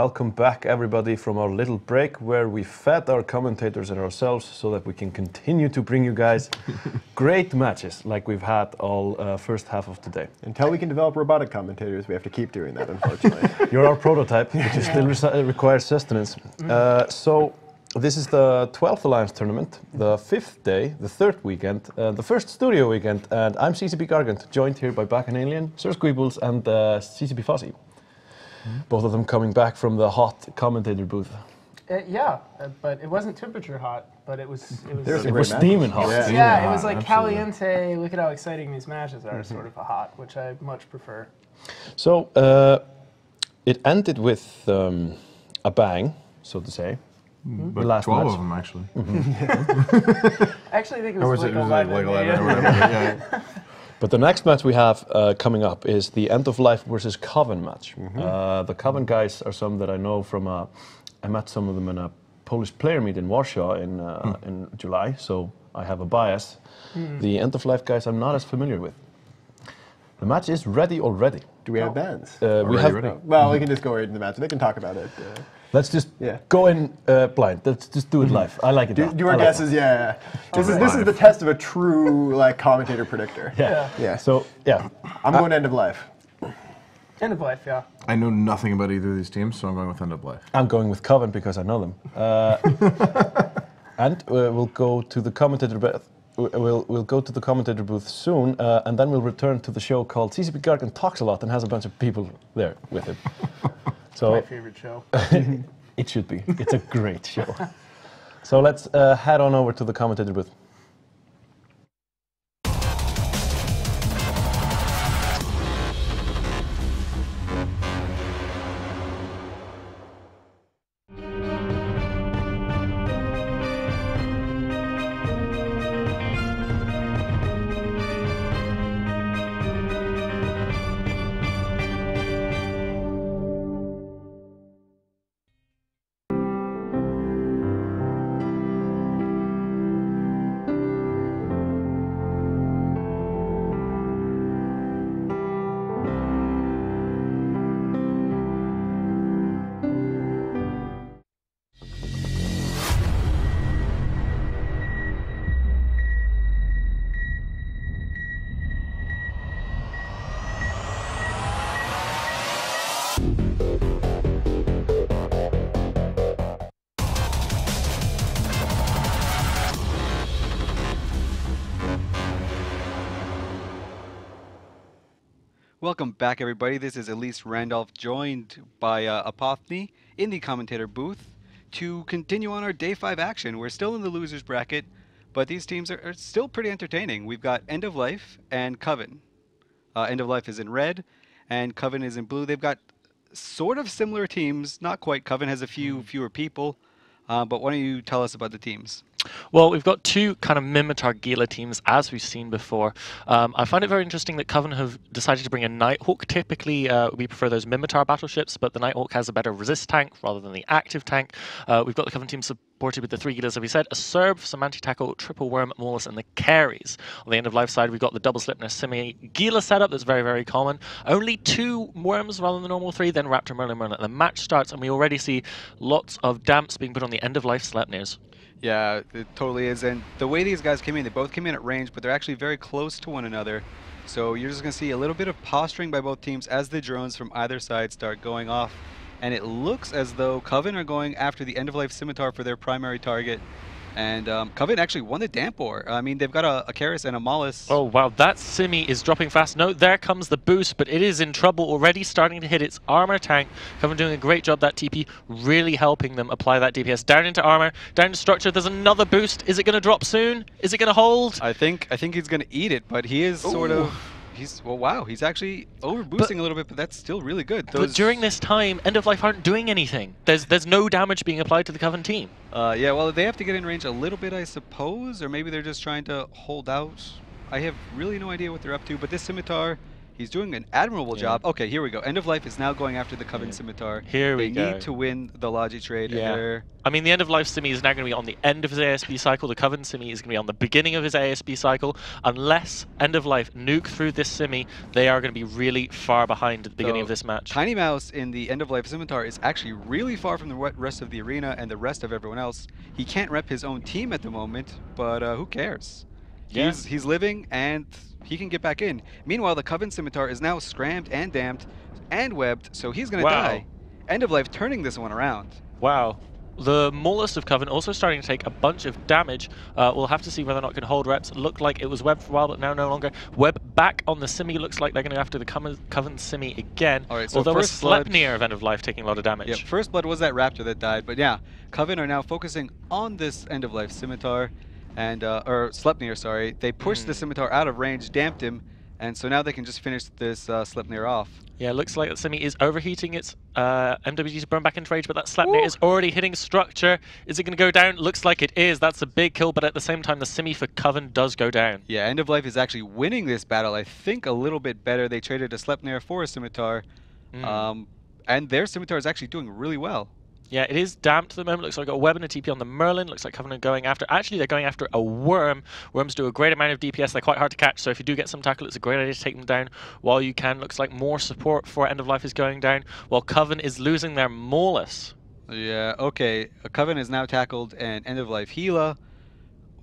welcome back everybody from our little break where we fed our commentators and ourselves so that we can continue to bring you guys great matches like we've had all first half of today. Until we can develop robotic commentators, we have to keep doing that, unfortunately. You're our prototype, which still requires sustenance. So this is the 12th Alliance tournament, the 5th day, the 3rd weekend, the first studio weekend, and I'm CCP Gargant, joined here by Back and Alien, Sir Squeebles, and CCP Fuzzy. Both of them coming back from the hot commentator booth. But it wasn't temperature hot, but it was steaming hot. Yeah, it was like caliente. Look at how exciting these matches are, sort of a hot, which I much prefer. So it ended with a bang, so to say. But last 12 match. of them, actually. Actually, I think it was, Like 11. 11 or whatever. Yeah. But the next match we have coming up is the End of Life versus Coven match. The Coven guys are some that I know from, I met some of them in a Polish player meet in Warsaw in July, so I have a bias. The End of Life guys I'm not as familiar with. The match is ready already. Do we have bands? We have. Ready. Well, we can just go right into the match. They can talk about it. Let's just go in blind. Let's just do it live. I like it. Do our guesses, yeah. This is the test of a true commentator predictor. Yeah. So I'm going End of Life. End of Life, yeah. I know nothing about either of these teams, so I'm going with End of Life. I'm going with Coven because I know them. And we'll go to the commentator booth. We'll go to the commentator booth soon, and then we'll return to the show called CCP Gargant Talks a Lot and has a bunch of people there with him. So My favorite show. It should be. It's a great show. So let's head on over to the commentator booth. Welcome back, everybody. This is Elise Randolph, joined by Apothny in the commentator booth to continue on our Day 5 action. We're still in the losers bracket, but these teams are still pretty entertaining. We've got End of Life and Coven. End of Life is in red, and Coven is in blue. They've got sort of similar teams, not quite. Coven has a few fewer people, but why don't you tell us about the teams? Well, we've got two kind of Mimitar Gila teams, as we've seen before. I find it very interesting that Coven have decided to bring a Nighthawk. Typically, we prefer those Mimitar battleships, but the Nighthawk has a better resist tank rather than the active tank. We've got the Coven team supported with the 3 Gilas, as we said, a Serb, some anti-tackle, triple worm, Maulus, and the carries. On the End of Life side, we've got the double slip and a semi-Gila setup that's very, very common. Only 2 worms rather than the normal 3, then Raptor, Merlin. The match starts, and we already see lots of damps being put on the End of Life Sleipnirs. Yeah, it totally is. And the way these guys came in, they both came in at range, but they're actually very close to one another. So you're just going to see a little bit of posturing by both teams as the drones from either side start going off. And it looks as though Coven are going after the End of Life Scimitar for their primary target. And Coven actually won the Dampor. I mean, they've got a Karis and a Maulus. Oh, wow, that Simi is dropping fast. No, there comes the boost, but it is in trouble already, starting to hit its armor tank. Coven doing a great job, that TP, really helping them apply that DPS. Down into armor, down into structure, there's another boost. Is it going to drop soon? Is it going to hold? I think he's going to eat it, but he is sort of... Well, wow, he's actually overboosting a little bit, but that's still really good. But during this time, End of Life aren't doing anything. There's no damage being applied to the Coven team. Yeah, well, they have to get in range a little bit, I suppose, or maybe they're just trying to hold out. I have really no idea what they're up to, but this Scimitar, He's doing an admirable job. Okay, here we go. End of Life is now going after the Coven Scimitar. Here we go. They need to win the Logi trade. Yeah. And they're... I mean, the End of Life Simi is now going to be on the end of his ASB cycle. The Coven Simi is going to be on the beginning of his ASB cycle. Unless End of Life nuke through this Simi, they are going to be really far behind at the beginning of this match. Tiny Mouse in the End of Life Scimitar is actually really far from the rest of the arena and the rest of everyone else. He can't rep his own team at the moment, but who cares? Yeah. He's living and he can get back in. Meanwhile, the Coven Scimitar is now scrammed and damped and webbed, so he's going to die. End of Life turning this one around. Wow. The Maulist of Coven also starting to take a bunch of damage. We'll have to see whether or not it can hold reps. Looked like it was Web for a while, but now no longer. Web back on the Simi. Looks like they're going to go after the Coven Simi again. All right, so although first blood, Sleipnir of End of Life taking a lot of damage. Yeah, First Blood was that Raptor that died, but yeah, Coven are now focusing on this End of Life Scimitar, and or Sleipnir, sorry. They pushed the Scimitar out of range, damped him, and so now they can just finish this Sleipnir off. Yeah, looks like that Simi is overheating its MWG to burn back into rage, but that Sleipnir is already hitting structure. Is it going to go down? Looks like it is. That's a big kill, but at the same time, the Simi for Coven does go down. Yeah, End of Life is actually winning this battle, I think, a little bit better. They traded a Sleipnir for a Scimitar, and their Scimitar is actually doing really well. Yeah, it is damped at the moment. Looks like a web and a TP on the Merlin. Looks like Coven are going after... Actually, they're going after a Worm. Worms do a great amount of DPS. They're quite hard to catch, so if you do get some tackle, it's a great idea to take them down while you can. Looks like more support for End of Life is going down, while Coven is losing their Maulus. Yeah, okay. Coven is now tackled an End of Life Gila.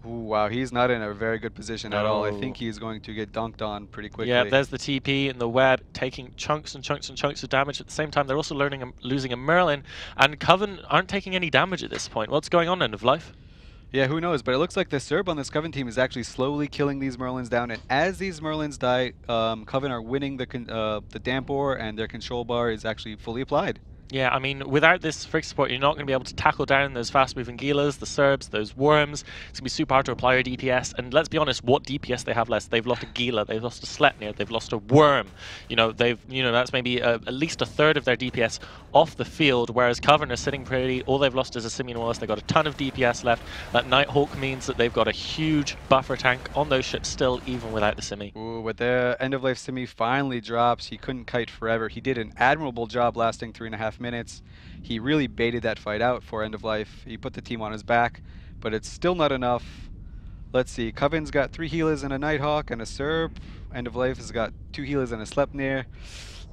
Ooh, wow, he's not in a very good position at all. I think he's going to get dunked on pretty quickly. Yeah, there's the TP and the web taking chunks and chunks and chunks of damage. At the same time, they're also losing a Merlin, and Coven aren't taking any damage at this point. What's going on, End of Life? Yeah, who knows? But it looks like the Serb on this Coven team is actually slowly killing these Merlins down, and as these Merlins die, Coven are winning the Dampor, and their control bar is actually fully applied. Yeah, I mean, without this Frick support, you're not going to be able to tackle down those fast-moving Gilas, the Serbs, those Worms. It's going to be super hard to apply your DPS. And let's be honest, what DPS they have less? They've lost a Gila, they've lost a Sleipnir, they've lost a Worm. That's maybe at least a third of their DPS off the field, whereas Coven are sitting pretty. All they've lost is a Simian Wallace. They've got a ton of DPS left. That Nighthawk means that they've got a huge buffer tank on those ships still, even without the Simi. Ooh, but the End of Life Simi finally drops. He couldn't kite forever. He did an admirable job lasting 3.5 minutes. He really baited that fight out for End of Life. He put the team on his back, but it's still not enough. Let's see. Coven's got 3 Healers and a Nighthawk and a Serb. End of Life has got 2 Healers and a Sleipnir.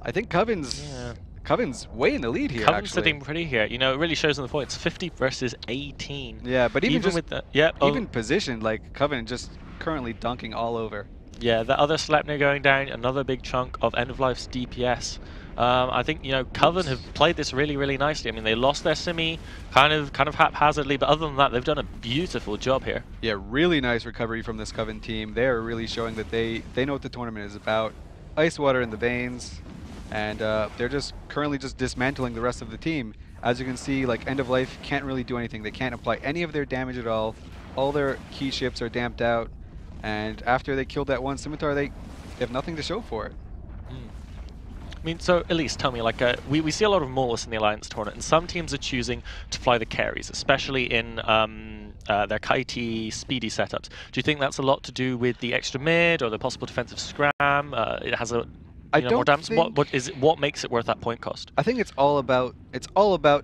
I think Coven's way in the lead here. Coven's sitting pretty here. You know, it really shows in the points. 50 versus 18. Yeah, but even just with the, even positioned, like Coven just currently dunking all over. Yeah, the other Sleipnir going down, another big chunk of End of Life's DPS. I think, Coven have played this really, really nicely. I mean, they lost their Simi kind of haphazardly, but other than that, they've done a beautiful job here. Yeah, really nice recovery from this Coven team. They're really showing that they know what the tournament is about. Ice water in the veins, and they're just currently just dismantling the rest of the team. As you can see, like, End of Life can't really do anything. They can't apply any of their damage at all. All their key ships are damped out, and after they killed that one Scimitar, they have nothing to show for it. I mean, so Elise, tell me, like, we see a lot of Maulus in the Alliance tournament, and some teams are choosing to fly the carries, especially in their kitey, speedy setups. Do you think that's a lot to do with the extra mid or the possible defensive scram? It has a more damage. What makes it worth that point cost? I think it's all about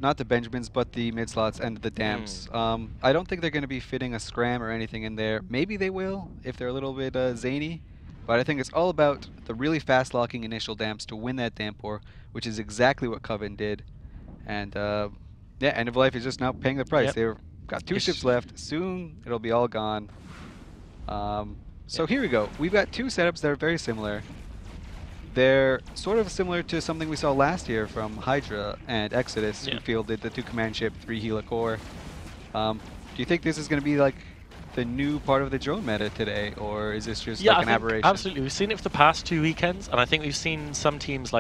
not the Benjamins but the mid slots and the damps. I don't think they're going to be fitting a scram or anything in there. Maybe they will if they're a little bit zany. But I think it's all about the really fast locking initial damps to win that Dampor, which is exactly what Coven did. And yeah, End of Life is just now paying the price. Yep. They've got 2 ships left. Soon it'll be all gone. So here we go. We've got 2 setups that are very similar. They're sort of similar to something we saw last year from Hydra and Exodus, who fielded the 2 command ship, 3 Gila core. Do you think this is going to be like the new part of the drone meta today, or is this just like an aberration? Absolutely. We've seen it for the past 2 weekends, and I think we've seen some teams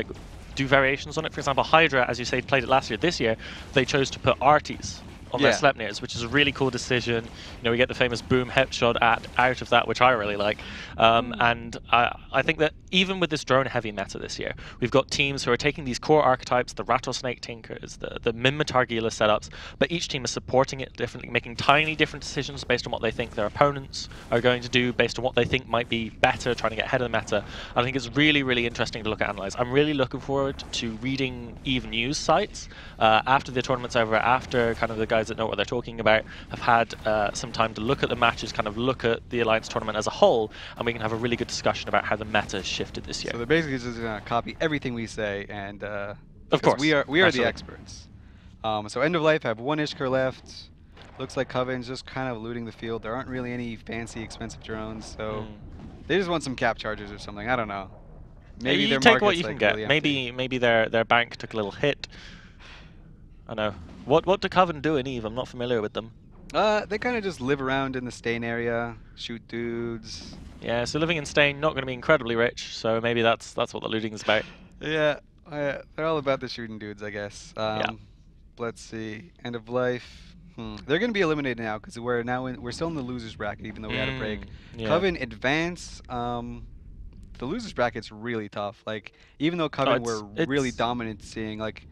do variations on it. For example, Hydra, as you say, played it last year. This year, they chose to put arties on their Sleipnirs, which is a really cool decision. You know, we get the famous boom headshot out of that, which I really like. And I think that even with this drone-heavy meta this year, we've got teams who are taking these core archetypes, the Rattlesnake Tinkers, the Minmatar Gila setups, but each team is supporting it differently, making tiny different decisions based on what they think their opponents are going to do, based on what they think might be better, trying to get ahead of the meta. I think it's really, really interesting to look at and analyze. I'm really looking forward to reading EVE news sites after the tournament's over, after kind of the guys that know what they're talking about have had some time to look at the matches, kind of look at the Alliance tournament as a whole, and we can have a really good discussion about how the meta has shifted this year. So they're basically just going to copy everything we say, and of course, we are the experts. So End of Life have 1 Ishkur left. Looks like Coven's just kind of looting the field. There aren't really any fancy, expensive drones, so they just want some cap charges or something. I don't know. Maybe you their take what market's, you can like, get. really Maybe their bank took a little hit. I know. What do Coven do in EVE? I'm not familiar with them. They kind of just live around in the Stain area, shoot dudes. Yeah, so living in Stain, not going to be incredibly rich, so maybe that's what the looting is about. Yeah, they're all about the shooting dudes, I guess. Yeah. Let's see. End of Life. They're going to be eliminated now because we're still in the losers bracket, even though we had a break. Yeah. Coven advance. The losers bracket's really tough. Like, even though Coven were really dominant, seeing like.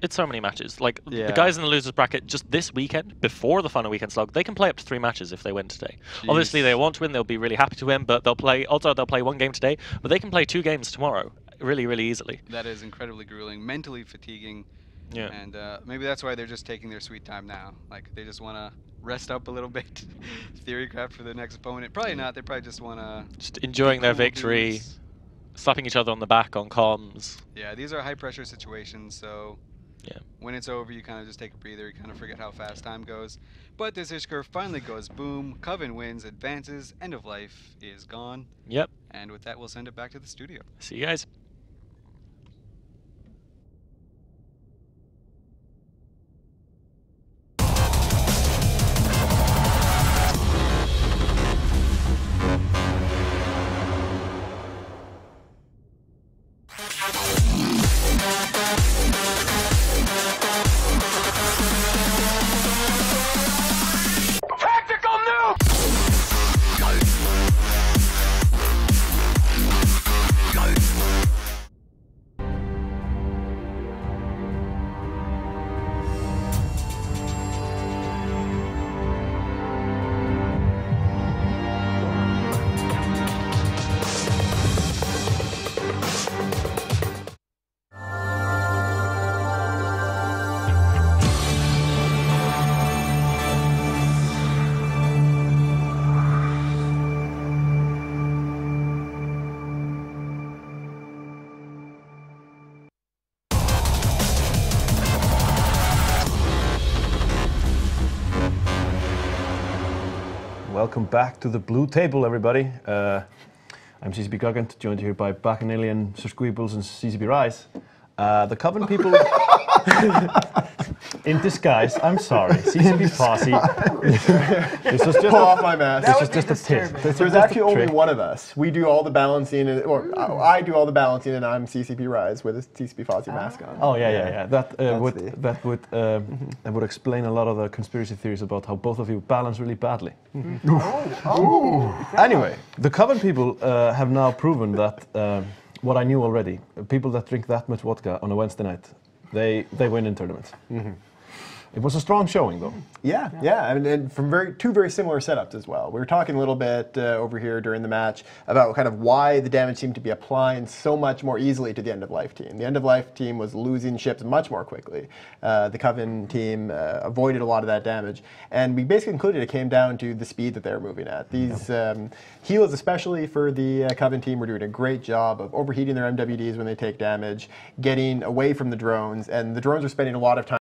It's so many matches. Like, the guys in the losers bracket just this weekend, before the final weekend slog, they can play up to 3 matches if they win today. Jeez. Obviously, they want to win. They'll be really happy to win, but they'll play 1 game today, but they can play 2 games tomorrow really, really easily. That is incredibly grueling, mentally fatiguing. Yeah. And maybe that's why they're just taking their sweet time now. Like, they just want to rest up a little bit, theorycraft for their next opponent. Probably not. They probably just want to... Just enjoying their victory, slapping each other on the back on comms. Yeah, these are high-pressure situations, so... Yeah. When it's over, you kind of just take a breather. You kind of forget how fast time goes. But this Ishkur finally goes boom. Coven wins, advances. End of Life is gone. Yep. And with that, we'll send it back to the studio. See you guys. Welcome back to the blue table, everybody. I'm CCP Gugant, joined here by Bacchanalian, Sir Squeebles, and CCP Rise. The Coven people in disguise. I'm sorry, CCP Posse. This was just Pull off my mask. This was just a tip. There's actually only one of us. We do all the balancing, I do all the balancing, and I'm CCP Rise with a CCP Fosse mask on. Oh yeah. That would explain a lot of the conspiracy theories about how both of you balance really badly. Anyway, the Coven people have now proven that what I knew already. People that drink that much vodka on a Wednesday night, they win in tournaments. It was a strong showing, though. Yeah. I mean, and from two very similar setups as well. We were talking a little bit over here during the match about kind of why the damage seemed to be applying so much more easily to the End of Life team. The End of Life team was losing ships much more quickly. The Coven team avoided a lot of that damage, and we basically concluded it came down to the speed that they were moving at. These healers, especially for the Coven team, were doing a great job of overheating their MWDs when they take damage, getting away from the drones, and the drones are spending a lot of time